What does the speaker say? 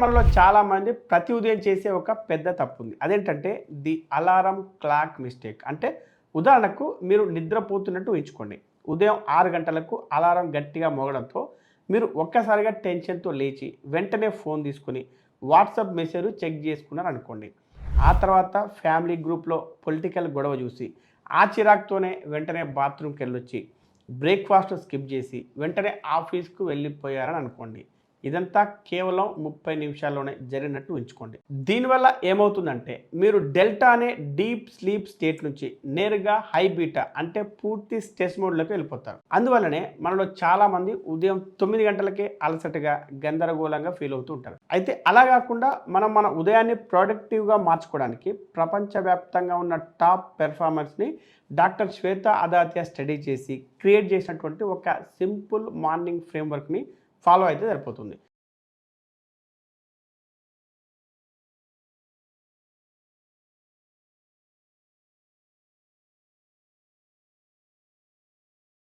మనలో చాలామంది ప్రతి ఉదయం చేసే ఒక పెద్ద తప్పు ఉంది. అదేంటంటే ది అలారం క్లాక్ మిస్టేక్. అంటే ఉదాహరణకు మీరు నిద్రపోతున్నట్టు ఊహించుకోండి. ఉదయం 6 గంటలకు అలారం గట్టిగా మోగడంతో మీరు ఒక్కసారిగా టెన్షన్‌తో లేచి వెంటనే ఫోన్ తీసుకొని వాట్సాప్ మెసేజ్ చెక్ చేసుకున్నారనుకోండి. ఆ తర్వాత ఫ్యామిలీ గ్రూప్‌లో పొలిటికల్ గొడవ చూసి ఆ చిరాకుతోనే వెంటనే బాత్రూమ్‌కెళ్ళొచ్చి బ్రేక్‌ఫాస్ట్ స్కిప్ చేసి వెంటనే ఆఫీస్‌కు వెళ్ళిపోయారని అనుకోండి. ఇదంతా కేవలం 30 నిమిషాల్లోనే జరిగినట్టు ఉంచుకోండి. దీనివల్ల ఏమవుతుందంటే మీరు డెల్టా అనే డీప్ స్లీప్ స్టేట్ నుంచి నేరుగా హై బీటా అంటే పూర్తి స్ట్రెస్ మోడ్‌లోకి వెళ్ళిపోతారు. అందువల్లనే మనలో చాలామంది ఉదయం 9 గంటలకే అలసటగా, గందరగోళంగా ఫీల్ అవుతూ ఉంటారు. అయితే అలా కాకుండా మనం మన ఉదయాన్ని ప్రొడక్టివ్‌గా మార్చుకోవడానికి ప్రపంచవ్యాప్తంగా ఉన్న టాప్ పెర్ఫార్మర్స్‌ని డాక్టర్ శ్వేత అదాత్య స్టడీ చేసి క్రియేట్ చేసినటువంటి ఒక సింపుల్ మార్నింగ్ ఫ్రేమ్‌వర్క్‌ని ఫాలో అయితే సరిపోతుంది.